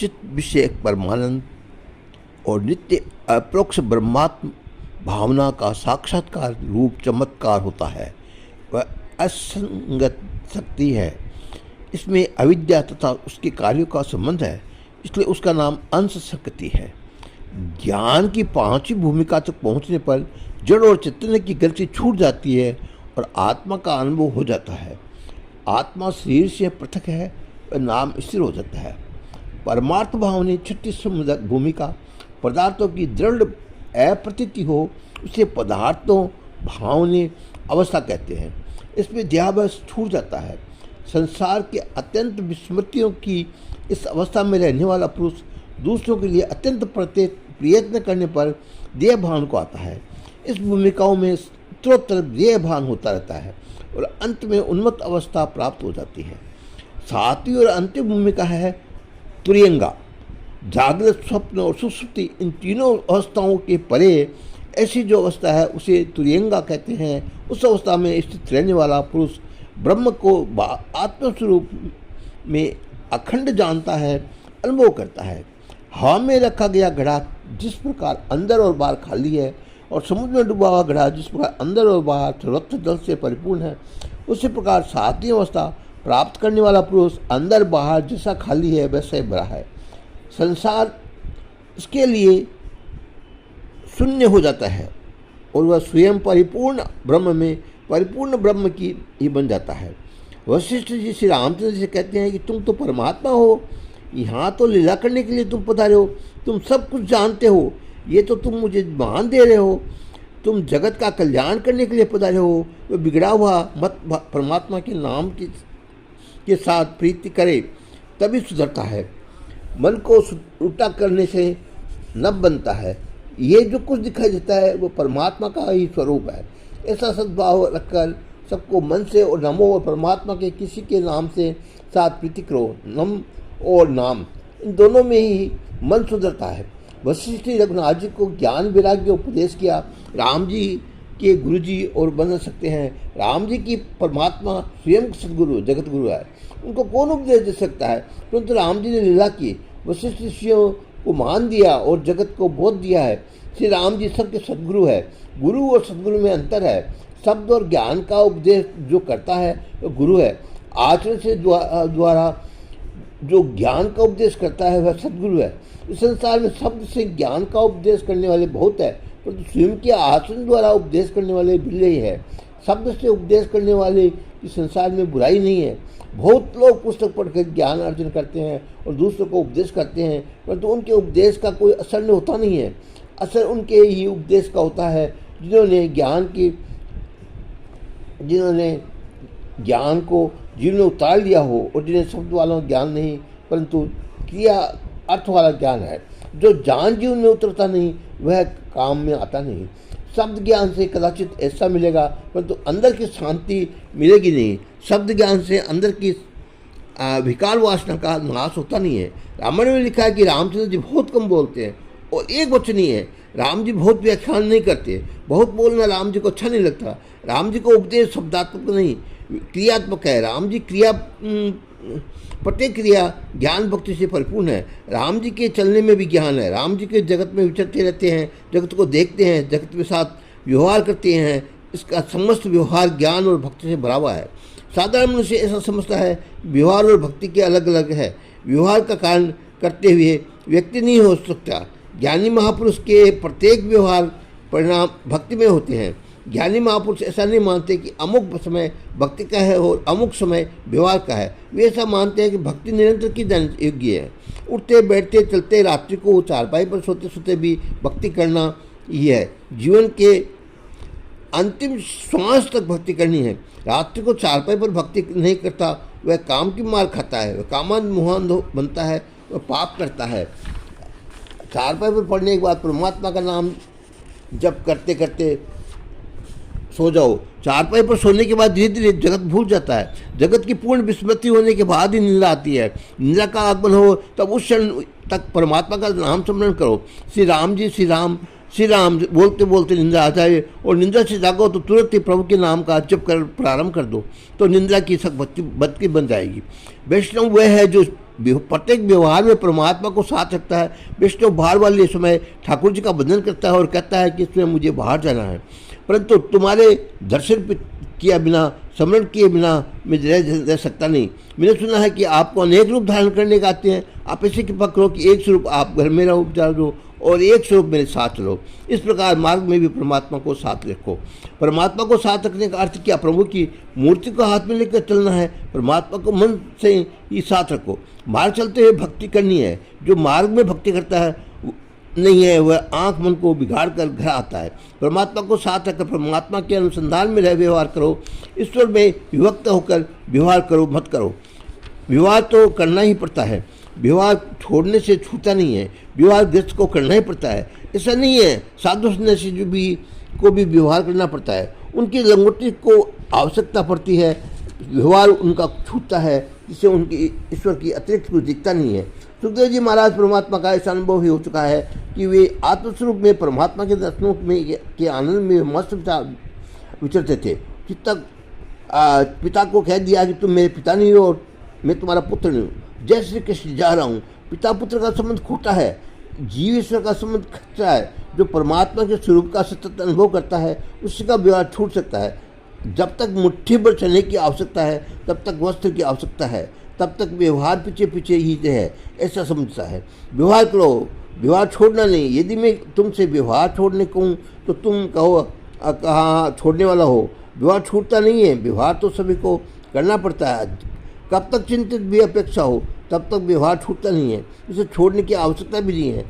चित्त विषयक परमानंद और नित्य अपरोक्ष ब्रह्मात्म भावना का साक्षात्कार रूप चमत्कार होता है। वह असंगत शक्ति है। इसमें अविद्या तथा उसके कार्यों का संबंध है, इसलिए उसका नाम अंश शक्ति है। ज्ञान की पांचवी भूमिका तक पहुंचने पर जड़ और चैतन्य की गति छूट जाती है और आत्मा का अनुभव हो जाता है। आत्मा शरीर से पृथक है और नाम स्थिर हो जाता है। परमार्थ भावने छठी भूमिका पदार्थों की दृढ़ अप्रतीति हो, उसे पदार्थों भावने अवस्था कहते हैं। इसमें देहाभास छूट जाता है। संसार के अत्यंत विस्मृतियों की इस अवस्था में रहने वाला पुरुष दूसरों के लिए अत्यंत प्रयत्न करने पर देह भान को आता है। इस भूमिकाओं में उत्तरोत्तर देह भान होता रहता है और अंत में उन्मत्त अवस्था प्राप्त हो जाती है। सातवीं और अंतिम भूमिका है तुर्यंगा। जागृत, स्वप्न और सुषुप्ति, इन तीनों अवस्थाओं के परे ऐसी जो अवस्था है उसे तुर्यंगा कहते हैं। उस अवस्था में स्थित रहने वाला पुरुष ब्रह्म को आत्मस्वरूप में अखंड जानता है, अनुभव करता है। हवा में रखा गया घड़ा जिस प्रकार अंदर और बाहर खाली है और समुद्र में डूबा हुआ घड़ा जिस प्रकार अंदर और बाहर सर्वत्र जल से परिपूर्ण है, उसी प्रकार सातवीं अवस्था प्राप्त करने वाला पुरुष अंदर बाहर जैसा खाली है वैसा ही भरा है। संसार इसके लिए शून्य हो जाता है और वह स्वयं परिपूर्ण ब्रह्म की ही बन जाता है। वशिष्ठ जी श्री रामचंद्र जी से कहते हैं कि तुम तो परमात्मा हो, यहाँ तो लीला करने के लिए तुम पधारे हो, तुम सब कुछ जानते हो, ये तो तुम मुझे मान दे रहे हो, तुम जगत का कल्याण करने के लिए पधारे हो। वह बिगड़ा हुआ मत परमात्मा के नाम के साथ प्रीति करे तभी सुधरता है। मन को उल्टा करने से न बनता है। ये जो कुछ दिखाई देता है वो परमात्मा का ही स्वरूप है। ऐसा सद्भाव रखकर सबको मन से और नमो और परमात्मा के किसी के नाम से साथ प्रीति करो। नम और नाम, इन दोनों में ही मन सुधरता है। वशिष्ठ रघुनाथ जी को ज्ञान वैराग्य उपदेश किया। राम जी के गुरु जी और बन सकते हैं। राम जी की परमात्मा स्वयं सदगुरु जगत गुरु है, उनको कौन उपदेश दे सकता है। परंतु राम जी ने लीला की, वशिष्ठ ऋषियों को मान दिया और जगत को बोध दिया है। श्री राम जी सबके सदगुरु है। गुरु और सदगुरु में अंतर है। शब्द और ज्ञान का उपदेश जो करता है वह गुरु है। आचरण से द्वारा जो ज्ञान का उपदेश करता है वह सदगुरु है। इस संसार में शब्द से ज्ञान का उपदेश करने वाले बहुत है, परंतु स्वयं के आचरण द्वारा उपदेश करने वाले बिल्ले ही है। शब्द से उपदेश करने वाले इस संसार में बुराई नहीं है। बहुत लोग पुस्तक पढ़कर ज्ञान अर्जन करते हैं और दूसरों को उपदेश करते हैं, परंतु उनके उपदेश का कोई असर होता नहीं है। असर उनके ही उपदेश का होता है जिन्होंने ज्ञान को जीवन में उतार लिया हो और जिन्हें शब्द वाला ज्ञान नहीं परंतु क्रिया अर्थ वाला ज्ञान है। जो ज्ञान जीवन में उतरता नहीं वह काम में आता नहीं। शब्द ज्ञान से कदाचित ऐसा मिलेगा परंतु अंदर की शांति मिलेगी नहीं। शब्द ज्ञान से अंदर की विकार वासना का नाश होता नहीं है। रामायण में लिखा है कि रामचंद्र जी बहुत कम बोलते हैं और एक वचन ही है। राम जी बहुत व्याख्यान नहीं करते। बहुत बोलना राम जी को अच्छा नहीं लगता। राम जी को उपदेश शब्दात्मक नहीं क्रियात्मक है। राम जी प्रत्येक क्रिया ज्ञान भक्ति से परिपूर्ण है। राम जी के चलने में भी ज्ञान है। राम जी के जगत में विचरते रहते हैं, जगत को देखते हैं, जगत के साथ व्यवहार करते हैं। इसका समस्त व्यवहार ज्ञान और भक्ति से भरा हुआ है। साधारण मनुष्य ऐसा समझता है व्यवहार और भक्ति के अलग अलग है। व्यवहार का कारण करते हुए व्यक्ति नहीं हो सकता। ज्ञानी महापुरुष के प्रत्येक व्यवहार परिणाम भक्ति में होते हैं। ज्ञानी महापुरुष ऐसा नहीं मानते कि अमुक समय भक्ति का है और अमुक समय व्यवहार का है। वे ऐसा मानते हैं कि भक्ति निरंतर की जाने योग्य है। उठते बैठते चलते रात्रि को चारपाई पर सोते सोते भी भक्ति करना ही है। जीवन के अंतिम श्वास तक भक्ति करनी है। रात्रि को चारपाई पर भक्ति नहीं करता वह काम की मार खाता है, वह कामान मुहान बनता है, वह पाप करता है। चारपाई पर पढ़ने के बाद परमात्मा का नाम जप करते करते सो जाओ। चारपाई पर सोने के बाद धीरे धीरे जगत भूल जाता है। जगत की पूर्ण विस्मृति होने के बाद ही निंदा आती है। निंदा का आगमन हो तब उस क्षण तक परमात्मा का नाम स्मरण करो। श्री राम जी श्री राम बोलते बोलते निंदा आ जाए और निंदा से जागो तो तुरंत ही प्रभु के नाम का जप कर प्रारंभ कर दो तो निंदा की सब भक्ति बन जाएगी। वैष्णव वह है जो प्रत्येक व्यवहार में परमात्मा को साथ रखता है। वैष्णव बाहर वाले समय ठाकुर जी का वंदन करता है और कहता है कि इसमें मुझे बाहर जाना है, परंतु तुम्हारे दर्शन किया बिना, स्मरण किए बिना मैं रह सकता नहीं। मैंने सुना है कि आपको अनेक रूप धारण करने के आते हैं। आप ऐसे कृपा करो कि एक स्वरूप आप घर में रहो, उपचार दो, और एक स्वरूप मेरे साथ रहो। इस प्रकार मार्ग में भी परमात्मा को साथ रखो। परमात्मा को साथ रखने का अर्थ क्या? प्रभु की मूर्ति को हाथ में लेकर चलना है। परमात्मा को मन से ही साथ रखो। मार्ग चलते हुए भक्ति करनी है। जो मार्ग में भक्ति करता है नहीं है, वह आंख मन को बिगाड़ कर घर आता है। परमात्मा को साथ रखकर परमात्मा के अनुसंधान में रह व्यवहार करो। ईश्वर में विभक्त होकर व्यवहार करो मत करो। व्यवहार तो करना ही पड़ता है, व्यवहार छोड़ने से छूटा नहीं है। व्यवहार गृहस्थ को करना ही पड़ता है, ऐसा नहीं है। साधु सन्यासी को भी व्यवहार करना पड़ता है। उनकी लंगोटी को आवश्यकता पड़ती है, व्यवहार उनका छूटता है, जिससे उनकी ईश्वर की अतिरिक्त कुछ दिखता नहीं है। सुखदेव जी महाराज परमात्मा का ऐसा अनुभव ही हो चुका है कि वे आत्मस्वरूप में परमात्मा के दर्शनों में के आनंद में मस्त विचरते थे। पिता को कह दिया कि तुम मेरे पिता नहीं हो और मैं तुम्हारा पुत्र नहीं हूँ। जय श्री कृष्ण जा रहा हूँ। पिता पुत्र का संबंध खोटा है, जीव ईश्वर का संबंध खच्चा है। जो परमात्मा के स्वरूप का सतत अनुभव करता है उसका का व्यवहार छूट सकता है। जब तक मुट्ठी भर चलने की आवश्यकता है तब तक वस्त्र की आवश्यकता है, तब तक व्यवहार पीछे पीछे ही है, ऐसा समझता है। व्यवहार करो, व्यवहार छोड़ना नहीं। यदि मैं तुमसे व्यवहार छोड़ने कहूँ तो तुम कहो कहाँ छोड़ने वाला हो। व्यवहार छूटता नहीं है, व्यवहार तो सभी को करना पड़ता है। कब तक चिंतित भी अपेक्षा हो तब तक व्यवहार छूटता नहीं है, इसे छोड़ने की आवश्यकता भी नहीं है।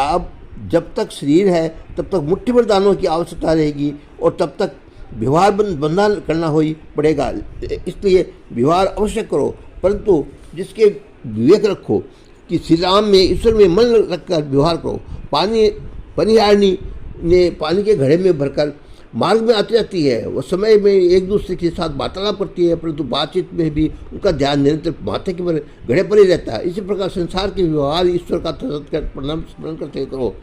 अब जब तक शरीर है तब तक मुट्ठी भर दानों की आवश्यकता रहेगी और तब तक व्यवहार बंधन करना हो ही पड़ेगा। इसलिए व्यवहार अवश्य करो, परंतु जिसके विवेक रखो कि श्री राम में, ईश्वर में मन रखकर व्यवहार करो। परिहारिणी ने पानी के घड़े में भरकर मार्ग में आती जाती है। वह समय में एक दूसरे के साथ वार्तालाप करती है, परंतु बातचीत में भी उनका ध्यान निरंतर माथे के घड़े पर ही रहता है। इसी प्रकार संसार के व्यवहार ईश्वर का प्रणाम स्मरण करते करो।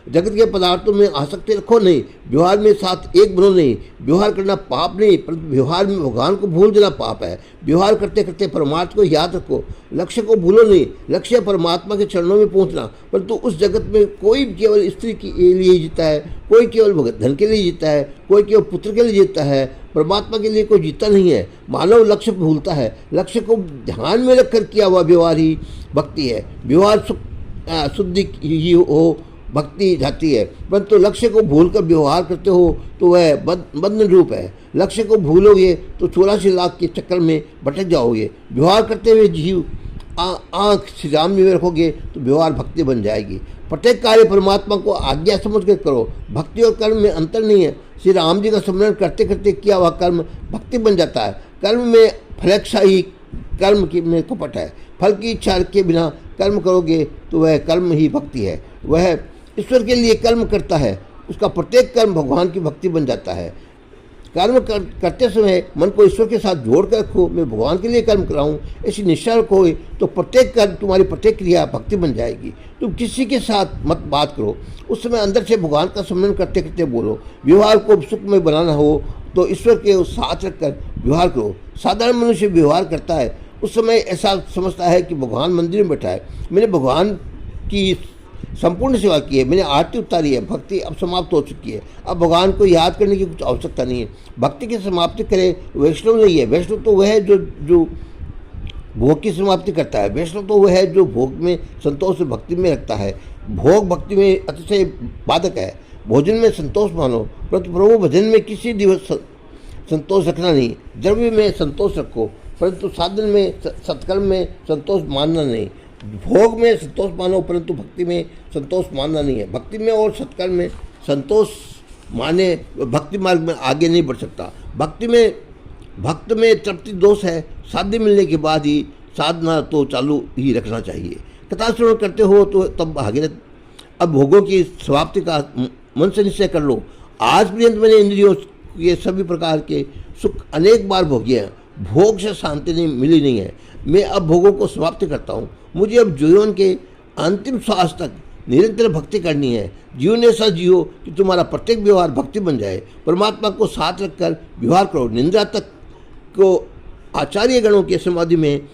जगत के पदार्थों में आसक्ति रखो नहीं, व्यवहार में साथ एक बनो नहीं। व्यवहार करना पाप नहीं, परंतु व्यवहार में भगवान को भूल देना पाप है। व्यवहार करते करते परमात्मा को याद रखो, लक्ष्य को भूलो नहीं। लक्ष्य परमात्मा के चरणों में पहुंचना। परंतु उस जगत में कोई केवल स्त्री के लिए जीता है, कोई केवल धन के लिए जीता है, कोई केवल पुत्र के लिए जीता है, परमात्मा के लिए कोई जीता नहीं है। मानव लक्ष्य भूलता है। लक्ष्य को ध्यान में रखकर किया हुआ व्यवहार ही भक्ति है। व्यवहार शुद्धि ही हो भक्ति जाती है, परंतु लक्ष्य को भूलकर व्यवहार करते हो तो वह बंधन रूप है। लक्ष्य को भूलोगे तो 84 लाख के चक्कर में भटक जाओगे। व्यवहार करते हुए जीव आँख श्री राम में रखोगे तो व्यवहार भक्ति बन जाएगी। प्रत्येक कार्य परमात्मा को आज्ञा समझ कर करो। भक्ति और कर्म में अंतर नहीं है। श्री राम जी का स्मरण करते करते किया हुआ कर्म भक्ति बन जाता है। कर्म में फलेच्छा ही कर्म की में कपट है। फल की इच्छा के बिना कर्म करोगे तो वह कर्म ही भक्ति है। वह ईश्वर के लिए कर्म करता है, उसका प्रत्येक कर्म भगवान की भक्ति बन जाता है। कर्म करते समय मन को ईश्वर के साथ जोड़ कर रखो। मैं भगवान के लिए कर्म कर रहा हूँ, ऐसी निष्ठा रखो तो प्रत्येक कर्म, तुम्हारी प्रत्येक क्रिया भक्ति बन जाएगी। तुम किसी के साथ मत बात करो, उस समय अंदर से भगवान का स्मरण करते करते बोलो। व्यवहार को सुख में बनाना हो तो ईश्वर के साथ रखकर व्यवहार करो। साधारण मनुष्य व्यवहार करता है, उस समय ऐसा समझता है कि भगवान मंदिर में बैठा है, मैंने भगवान की संपूर्ण सेवा की है, मैंने आरती उतारी है, भक्ति अब समाप्त हो चुकी है। अब भगवान को याद करने की कुछ आवश्यकता नहीं है। भक्ति की समाप्ति करे वैष्णव नहीं है। वैष्णव तो वह है जो भोग की समाप्ति करता है। वैष्णव तो वह है जो भोग में संतोष भक्ति में रखता है। भोग भक्ति में अतिशय बाधक है। भोजन में संतोष मानो, परंतु प्रभु भजन में किसी दिवस संतोष रखना नहीं। द्रव्य में संतोष रखो, परंतु साधन में सत्कर्म में संतोष मानना नहीं। भोग में संतोष मानो, परंतु भक्ति में संतोष मानना नहीं है। भक्ति में और सत्कर्म में संतोष माने भक्ति मार्ग में आगे नहीं बढ़ सकता। भक्त में तृप्ति दोष है। साध्य मिलने के बाद ही साधना तो चालू ही रखना चाहिए। कथा श्रवण करते हो तो तब भागीरथ। अब भोगों की समाप्ति का मन से निश्चय कर लो। आज पर्यंत मैंने इंद्रियों के सभी प्रकार के सुख अनेक बार भोगे हैं, भोग से शांति नहीं मिली नहीं है। मैं अब भोगों को समाप्त करता हूँ। मुझे अब जीवन के अंतिम श्वास तक निरंतर भक्ति करनी है। जीवन ऐसा जियो कि तुम्हारा प्रत्येक व्यवहार भक्ति बन जाए। परमात्मा को साथ रखकर व्यवहार करो। निंदा तक को आचार्य गणों के समाधि में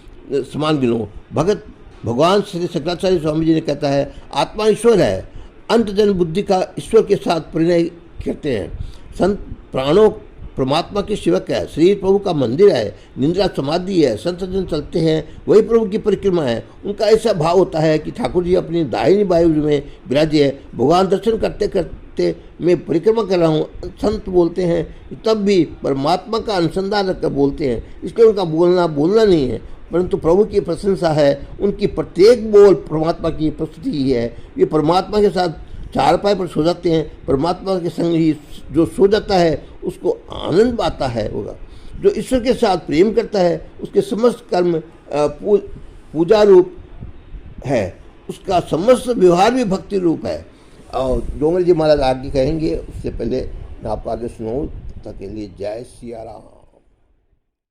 समान गिनो। भगत भगवान श्री शंकराचार्य स्वामी जी ने कहता है आत्मा ईश्वर है, अंतजन बुद्धि का ईश्वर के साथ परिणय करते हैं। संत प्राणों परमात्मा के सेवक है, शरीर प्रभु का मंदिर है, निंद्रा समाधि है, संत जन चलते हैं वही प्रभु की परिक्रमा है। उनका ऐसा भाव होता है कि ठाकुर जी अपनी दाहिनी बाजू में विराजे है, भगवान दर्शन करते करते मैं परिक्रमा कर रहा हूँ। संत बोलते हैं तब भी परमात्मा का अनुसंधान रखकर बोलते हैं, इसलिए उनका बोलना नहीं है परंतु प्रभु की प्रशंसा है। उनकी प्रत्येक बोल परमात्मा की प्रस्तुति ही है। ये परमात्मा के साथ चारपाई पर सो जाते हैं, परमात्मा के संग ही जो सो जाता है उसको आनंद आता है होगा। जो ईश्वर के साथ प्रेम करता है उसके समस्त कर्म पूजा रूप है, उसका समस्त व्यवहार भी भक्ति रूप है। और डोंगर जी महाराज आगे कहेंगे, उससे पहले मैं आपको आगे सुनाऊँ। तब तक के लिए जय सिया राम।